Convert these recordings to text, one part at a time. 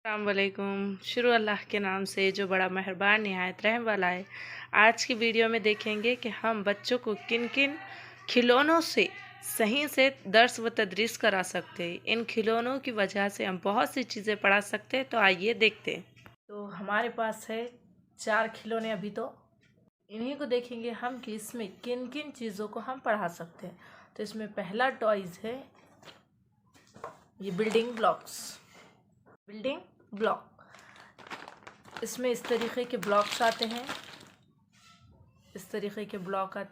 अस्सलामुअलैकुम। शुरू अल्लाह के नाम से जो बड़ा मेहरबान निहायत रहम वाला है। आज की वीडियो में देखेंगे कि हम बच्चों को किन किन खिलौनों से सही से दर्स व तदरीस करा सकते हैं। इन खिलौनों की वजह से हम बहुत सी चीज़ें पढ़ा सकते हैं। तो आइए देखते हैं। तो हमारे पास है 4 खिलौने अभी, तो इन्हीं को देखेंगे हम कि इसमें किन किन चीज़ों को हम पढ़ा सकते हैं। तो इसमें पहला टॉयज़ है ये बिल्डिंग ब्लॉक। इसमें इस तरीके के ब्लॉक्स आते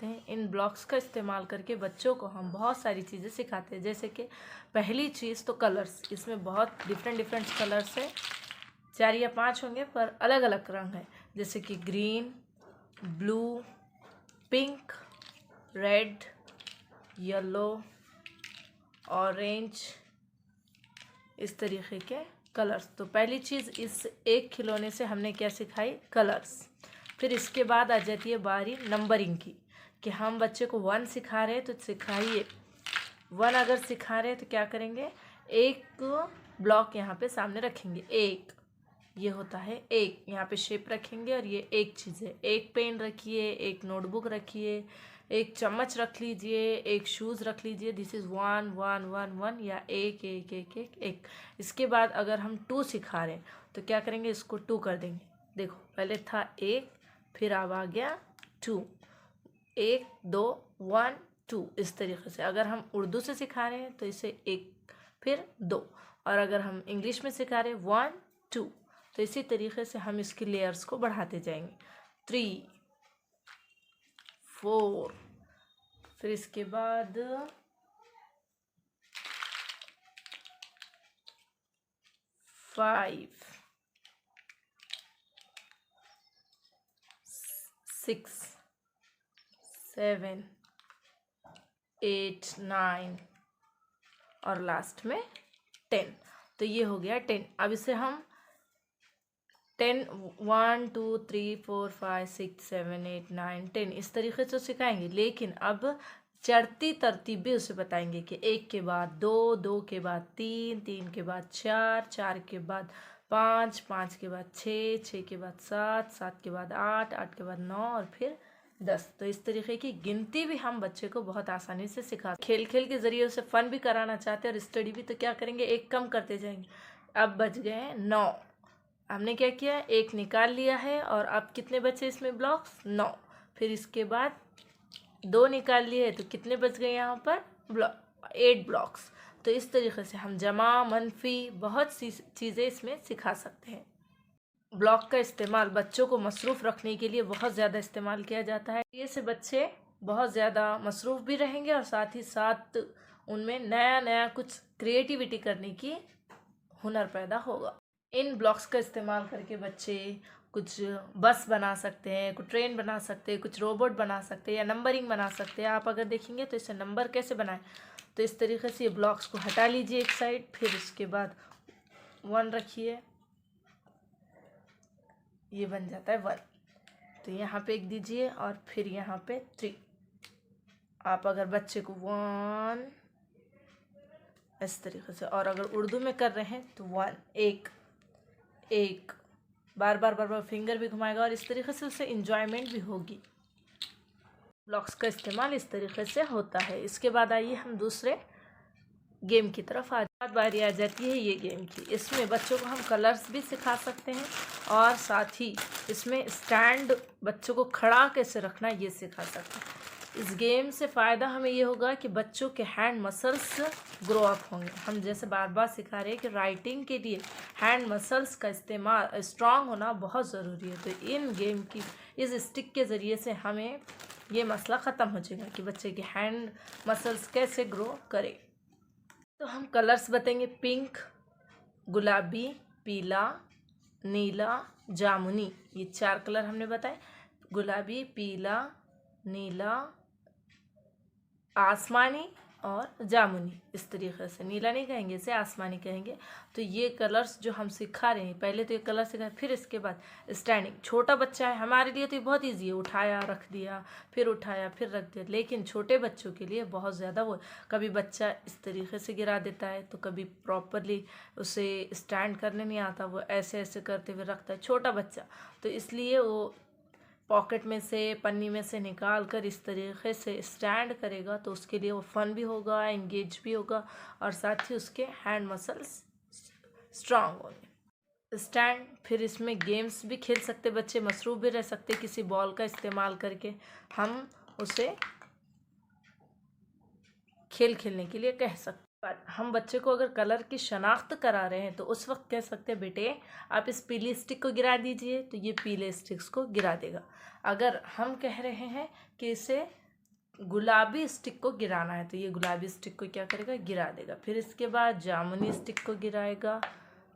हैं, इन ब्लॉक्स का इस्तेमाल करके बच्चों को हम बहुत सारी चीज़ें सिखाते हैं। जैसे कि पहली चीज़ तो कलर्स। इसमें बहुत डिफरेंट कलर्स है, 4 या 5 होंगे पर अलग अलग रंग है। जैसे कि green, blue, pink, red, yellow, orange, इस तरीके के कलर्स। तो पहली चीज़ इस एक खिलौने से हमने क्या सिखाई, कलर्स। फिर इसके बाद आ जाती है बारी नंबरिंग की, कि हम बच्चे को 1 सिखा रहे हैं तो सिखाइए 1। अगर सिखा रहे हैं तो क्या करेंगे, एक ब्लॉक यहाँ पे सामने रखेंगे, एक ये होता है, एक यहाँ पे शेप रखेंगे और ये एक चीज़ है। एक पेन रखिए, एक नोटबुक रखिए, एक चम्मच रख लीजिए, एक शूज़ रख लीजिए। दिस इज़ 1 1 1 1 या एक एक एक एक एक। इसके बाद अगर हम 2 सिखा रहे हैं तो क्या करेंगे, इसको 2 कर देंगे। देखो पहले था एक, फिर अब आ गया 2, 1 2 1 2, इस तरीके से। अगर हम उर्दू से सिखा रहे हैं तो इसे 1 फिर 2, और अगर हम इंग्लिश में सिखा रहे हैं 1 2, तो इसी तरीके से हम इसकी लेयर्स को बढ़ाते जाएंगे। 3 4, फिर इसके बाद 5 6 7 8 9 और लास्ट में 10। तो ये हो गया 10। अब इसे हम 10 1 2 3 4 5 6 7 8 9 10 इस तरीके से सिखाएंगे। लेकिन अब चढ़ती तरतीब भी उसे बताएंगे कि 1 के बाद 2, 2 के बाद 3, 3 के बाद 4, 4 के बाद 5, 5 के बाद 6, 6 के बाद 7, 7 के बाद 8, 8 के बाद 9 और फिर 10। तो इस तरीके की गिनती भी हम बच्चे को बहुत आसानी से सिखा, खेल खेल के ज़रिए उसे फ़न भी कराना चाहते हैं और स्टडी भी। तो क्या करेंगे, एक कम करते जाएंगे। अब बच गए 9। हमने क्या किया, एक निकाल लिया है और अब कितने बचे इसमें ब्लॉक्स, 9। फिर इसके बाद 2 निकाल लिए है तो कितने बच गए यहाँ पर, 8 ब्लॉक्स। तो इस तरीके से हम जमा मनफी बहुत सी चीज़ें इसमें सिखा सकते हैं। ब्लॉक का इस्तेमाल बच्चों को मसरूफ़ रखने के लिए बहुत ज़्यादा इस्तेमाल किया जाता है। ये से बच्चे बहुत ज़्यादा मसरूफ़ भी रहेंगे और साथ ही साथ उनमें नया नया कुछ क्रिएटिविटी करने की हुनर पैदा होगा। इन ब्लॉक्स का इस्तेमाल करके बच्चे कुछ बस बना सकते हैं, कुछ ट्रेन बना सकते हैं, कुछ रोबोट बना सकते हैं या नंबरिंग बना सकते हैं। आप अगर देखेंगे तो इसे नंबर कैसे बनाएं, तो इस तरीके से ये ब्लॉक्स को हटा लीजिए एक साइड, फिर इसके बाद 1 रखिए, ये बन जाता है 1। तो यहाँ पे 1 दीजिए और फिर यहाँ पे 3। आप अगर बच्चे को 1 इस तरीके से, और अगर उर्दू में कर रहे हैं तो 1 एक एक, बार बार फिंगर भी घुमाएगा और इस तरीके से उसे इंजॉयमेंट भी होगी। ब्लॉक्स का इस्तेमाल इस तरीके से होता है। इसके बाद आइए हम दूसरे गेम की तरफ बारी आ जाती है ये गेम की। इसमें बच्चों को हम कलर्स भी सिखा सकते हैं और साथ ही इसमें स्टैंड, बच्चों को खड़ा कैसे रखना ये सिखा सकते हैं। इस गेम से फ़ायदा हमें ये होगा कि बच्चों के हैंड मसल्स ग्रो अप होंगे। हम जैसे बार बार सिखा रहे हैं कि राइटिंग के लिए हैंड मसल्स का इस्तेमाल स्ट्रांग होना बहुत ज़रूरी है। तो इन गेम की इस स्टिक के ज़रिए से हमें ये मसला ख़त्म हो जाएगा कि बच्चे के हैंड मसल्स कैसे ग्रो करें। तो हम कलर्स बताएंगे, पिंक, गुलाबी, पीला, नीला, जामुनी, ये 4 कलर हमने बताए। गुलाबी, पीला, नीला, आसमानी और जामुनी, इस तरीके से। नीला नहीं कहेंगे, इसे आसमानी कहेंगे। तो ये कलर्स जो हम सिखा रहे हैं, पहले तो ये कलर सिखाए, फिर इसके बाद स्टैंडिंग। छोटा बच्चा है, हमारे लिए तो ये बहुत ईजी है, उठाया रख दिया, फिर उठाया फिर रख दिया। लेकिन छोटे बच्चों के लिए बहुत ज़्यादा वो, कभी बच्चा इस तरीके से गिरा देता है, तो कभी प्रॉपरली उसे स्टैंड करने नहीं आता, वो ऐसे ऐसे करते हुए रखता है छोटा बच्चा। तो इसलिए वो पॉकेट में से, पन्नी में से निकाल कर इस तरीके से स्टैंड करेगा, तो उसके लिए वो फन भी होगा, एंगेज भी होगा, और साथ ही उसके हैंड मसल्स स्ट्रांग होंगे। स्टैंड, फिर इसमें गेम्स भी खेल सकते बच्चे, मसरूफ़ भी रह सकते किसी बॉल का इस्तेमाल करके। हम उसे खेल खेलने के लिए कह सकते। पर हम बच्चे को अगर कलर की शनाख्त करा रहे हैं, तो उस वक्त कह सकते हैं, बेटे आप इस पीली स्टिक को गिरा दीजिए, तो ये पीले स्टिक्स को गिरा देगा। अगर हम कह रहे हैं कि इसे गुलाबी स्टिक को गिराना है, तो ये गुलाबी स्टिक को क्या करेगा, गिरा देगा। फिर इसके बाद जामुनी स्टिक को गिराएगा।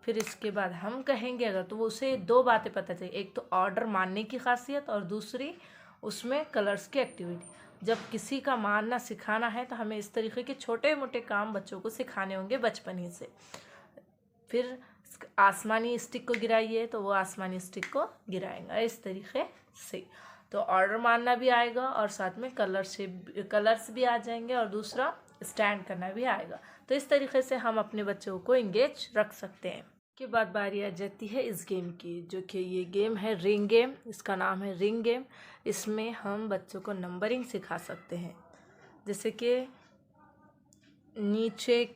फिर इसके बाद हम कहेंगे अगर, तो वो उसे दो बातें पता चलें, एक तो ऑर्डर मानने की खासियत, और दूसरी उसमें कलर्स की एक्टिविटी। जब किसी का मानना सिखाना है, तो हमें इस तरीके के छोटे मोटे काम बच्चों को सिखाने होंगे बचपन ही से। फिर आसमानी स्टिक को गिराइए, तो वो आसमानी स्टिक को गिराएगा इस तरीके से। तो ऑर्डर मानना भी आएगा, और साथ में कलर्स भी आ जाएंगे, और दूसरा स्टैंड करना भी आएगा। तो इस तरीके से हम अपने बच्चों को इंगेज रख सकते हैं। के बाद बारी आ जाती है इस गेम की, जो कि ये गेम है रिंग गेम। इसका नाम है रिंग गेम। इसमें हम बच्चों को नंबरिंग सिखा सकते हैं, जैसे कि नीचे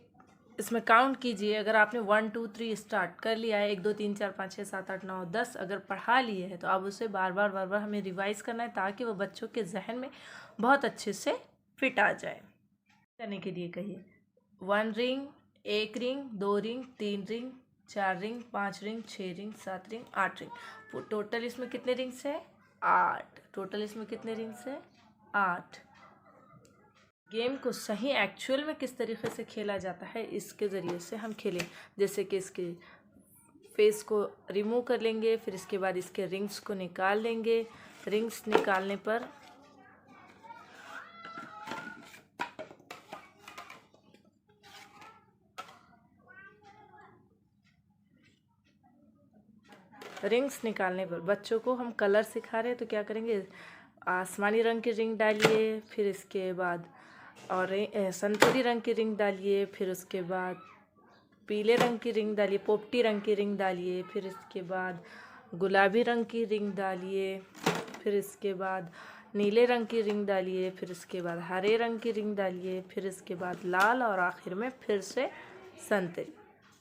इसमें काउंट कीजिए। अगर आपने 1 2 3 स्टार्ट कर लिया है, 1 2 3 4 5 6 7 8 9 10 अगर पढ़ा लिए है, तो अब उसे बार बार हमें रिवाइज करना है, ताकि वो बच्चों के जहन में बहुत अच्छे से फिट आ जाए। करने के लिए कहिए 1 ring, 1 ring, 2 ring, 3 ring, 4 ring, 5 ring, 6 ring, 7 ring, 8 ring. Total इसमें कितने रिंग्स है? 8। टोटल इसमें कितने रिंग्स है? 8। गेम को सही एक्चुअल में किस तरीके से खेला जाता है, इसके ज़रिए से हम खेलें। जैसे कि इसके फेस को रिमूव कर लेंगे, फिर इसके बाद इसके रिंग्स को निकाल लेंगे। रिंग्स निकालने पर बच्चों को हम कलर सिखा रहे हैं, तो क्या करेंगे, आसमानी रंग की रिंग डालिए, फिर इसके बाद और संतरी रंग की रिंग डालिए, फिर उसके बाद पीले रंग की रिंग डालिए, पोपटी रंग की रिंग डालिए, फिर इसके बाद गुलाबी रंग की रिंग डालिए, फिर इसके बाद नीले रंग की रिंग डालिए, फिर इसके बाद हरे रंग की रिंग डालिए, फिर इसके बाद लाल, और आखिर में फिर से संतरी,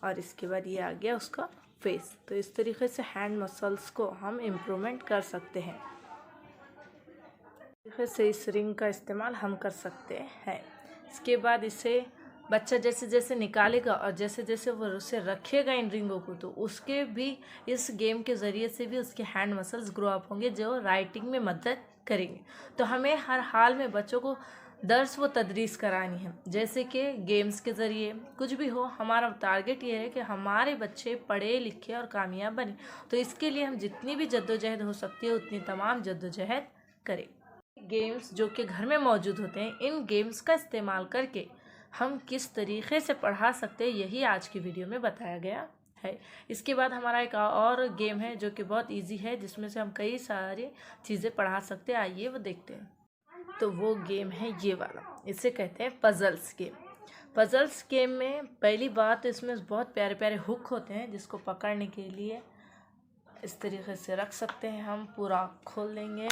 और इसके बाद ये आ गया उसका फेस। तो इस तरीके से हैंड मसल्स को हम इम्प्रूवमेंट कर सकते हैं। तरीके से इस रिंग का इस्तेमाल हम कर सकते हैं। इसके बाद इसे बच्चा जैसे जैसे निकालेगा, और जैसे जैसे वो उसे रखेगा इन रिंगों को, तो उसके भी इस गेम के ज़रिए से भी उसके हैंड मसल्स ग्रो अप होंगे, जो राइटिंग में मदद करेंगे। तो हमें हर हाल में बच्चों को दर्स व तदरीस करानी है, जैसे कि गेम्स के ज़रिए। कुछ भी हो, हमारा टारगेट ये है कि हमारे बच्चे पढ़े लिखे और कामयाब बने। तो इसके लिए हम जितनी भी जद्दोजहद हो सकती है, उतनी तमाम जद्दोजहद करें। गेम्स जो कि घर में मौजूद होते हैं, इन गेम्स का इस्तेमाल करके हम किस तरीके से पढ़ा सकते हैं, यही आज की वीडियो में बताया गया है। इसके बाद हमारा एक और गेम है, जो कि बहुत इजी है, जिसमें से हम कई सारी चीज़ें पढ़ा सकते हैं। आइए वो देखते हैं। तो वो गेम है ये वाला, इसे कहते हैं पजल्स गेम। पजल्स गेम में पहली बात, इसमें बहुत प्यारे प्यारे हुक होते हैं, जिसको पकड़ने के लिए इस तरीके से रख सकते हैं। हम पूरा खोल देंगे।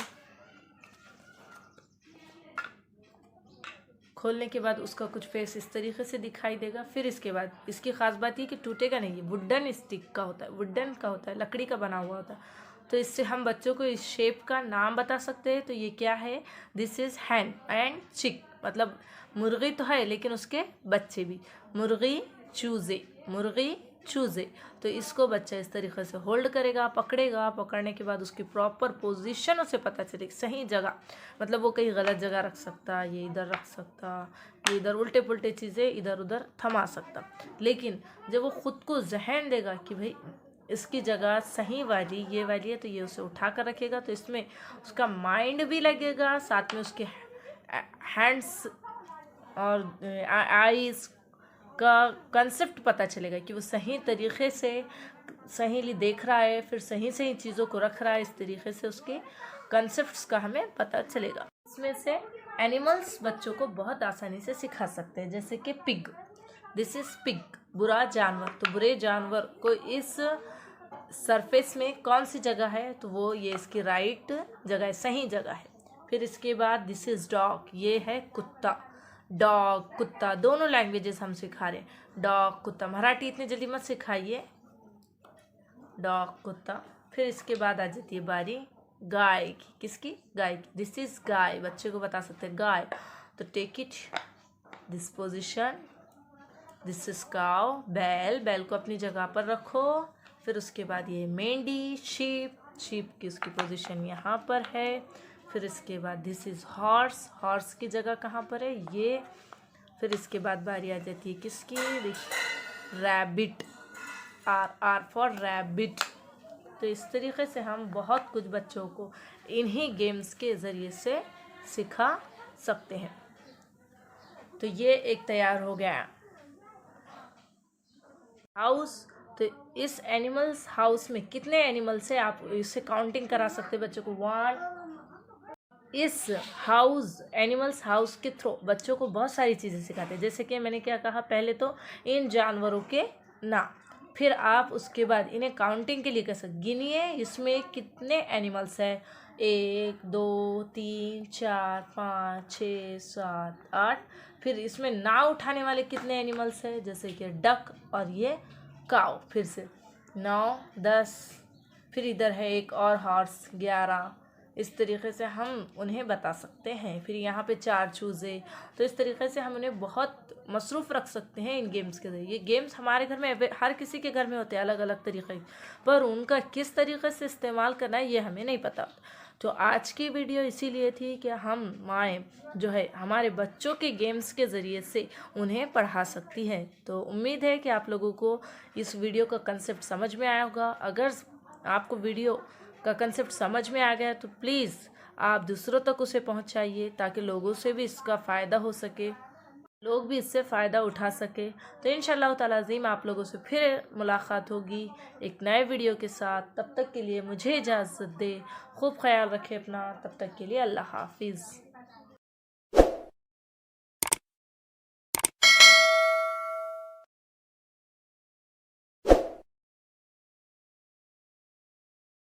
खोलने के बाद उसका कुछ फेस इस तरीके से दिखाई देगा। फिर इसके बाद इसकी ख़ास बात ये कि टूटेगा नहीं, ये वुडन स्टिक का होता है, वुडन का होता है, लकड़ी का बना हुआ होता है। तो इससे हम बच्चों को इस शेप का नाम बता सकते हैं। तो ये क्या है? दिस इज़ हैन एंड चिक, मतलब मुर्गी तो है, लेकिन उसके बच्चे भी। मुर्गी चूज़े, मुर्गी चूज़े। तो इसको बच्चा इस तरीके से होल्ड करेगा, पकड़ेगा। पकड़ने के बाद उसकी प्रॉपर पोजीशन उसे पता चलेगी, सही जगह, मतलब वो कहीं गलत जगह रख सकता, ये इधर रख सकता, ये इधर उल्टे पुल्टे चीज़ें इधर उधर थमा सकता। लेकिन जब वो ख़ुद को जहन देगा कि भाई इसकी जगह सही वाली ये वाली है, तो ये उसे उठा कर रखेगा। तो इसमें उसका माइंड भी लगेगा, साथ में उसके हैंड्स और आईज का कंसेप्ट पता चलेगा कि वो सही तरीके से सही देख रहा है, फिर सही सही चीज़ों को रख रहा है, इस तरीके से उसके कंसेप्ट्स का हमें पता चलेगा। इसमें से एनिमल्स बच्चों को बहुत आसानी से सिखा सकते हैं, जैसे कि पिग, दिस इज़ पिग, बुरा जानवर। तो बुरे जानवर को इस सरफेस में कौन सी जगह है, तो वो ये इसकी राइट जगह है, सही जगह है। फिर इसके बाद दिस इज़ डॉग, ये है कुत्ता। डॉग कुत्ता दोनों लैंग्वेजेस हम सिखा रहे हैं, डॉग कुत्ता। मराठी इतनी जल्दी मत सिखाइए, डॉग कुत्ता। फिर इसके बाद आ जाती है बारी गाय की, किसकी, गाय की। दिस इज गाय, बच्चे को बता सकते हैं गाय, तो take it this position. This is cow, बैल, बैल को अपनी जगह पर रखो। फिर उसके बाद ये मेंढी, शीप, शीप की उसकी पोजीशन यहाँ पर है। फिर इसके बाद दिस इज हॉर्स, हॉर्स की जगह कहाँ पर है, ये। फिर इसके बाद बारी आ जाती है किसकी, रैबिट, आर फॉर रैबिट। तो इस तरीके से हम बहुत कुछ बच्चों को इन्हीं गेम्स के ज़रिए से सिखा सकते हैं। तो ये एक तैयार हो गया हाउस। तो इस एनिमल्स हाउस में कितने एनिमल्स है, आप इसे काउंटिंग करा सकते हैं बच्चों को। 1, इस हाउस एनिमल्स हाउस के थ्रू बच्चों को बहुत सारी चीज़ें सिखाते हैं, जैसे कि मैंने क्या कहा, पहले तो इन जानवरों के नाम, फिर आप उसके बाद इन्हें काउंटिंग के लिए कैसे गिनिए, इसमें कितने एनिमल्स हैं, 1 2 3 4 5 6 7 8। फिर इसमें नाव उठाने वाले कितने एनिमल्स हैं, जैसे कि डक और ये काऊ, फिर से 9 10। फिर इधर है एक और हॉर्स, 11। इस तरीके से हम उन्हें बता सकते हैं। फिर यहाँ पे 4 चूज़े। तो इस तरीके से हम उन्हें बहुत मसरूफ़ रख सकते हैं इन गेम्स के ज़रिए। ये गेम्स हमारे घर में हर किसी के घर में होते हैं अलग अलग तरीके, पर उनका किस तरीके से इस्तेमाल करना है ये हमें नहीं पता। तो आज की वीडियो इसीलिए थी कि हम माएँ जो है हमारे बच्चों के गेम्स के ज़रिए से उन्हें पढ़ा सकती है। तो उम्मीद है कि आप लोगों को इस वीडियो का कंसेप्ट समझ में आया होगा। अगर आपको वीडियो का कंसेप्ट समझ में आ गया तो प्लीज़ आप दूसरों तक उसे पहुंचाइए, ताकि लोगों से भी इसका फ़ायदा हो सके, लोग भी इससे फ़ायदा उठा सके। तो इंशाअल्लाह ताला अज़ीम आप लोगों से फिर मुलाकात होगी एक नए वीडियो के साथ। तब तक के लिए मुझे इजाज़त दे, खूब ख्याल रखें अपना। तब तक के लिए अल्लाह हाफिज़।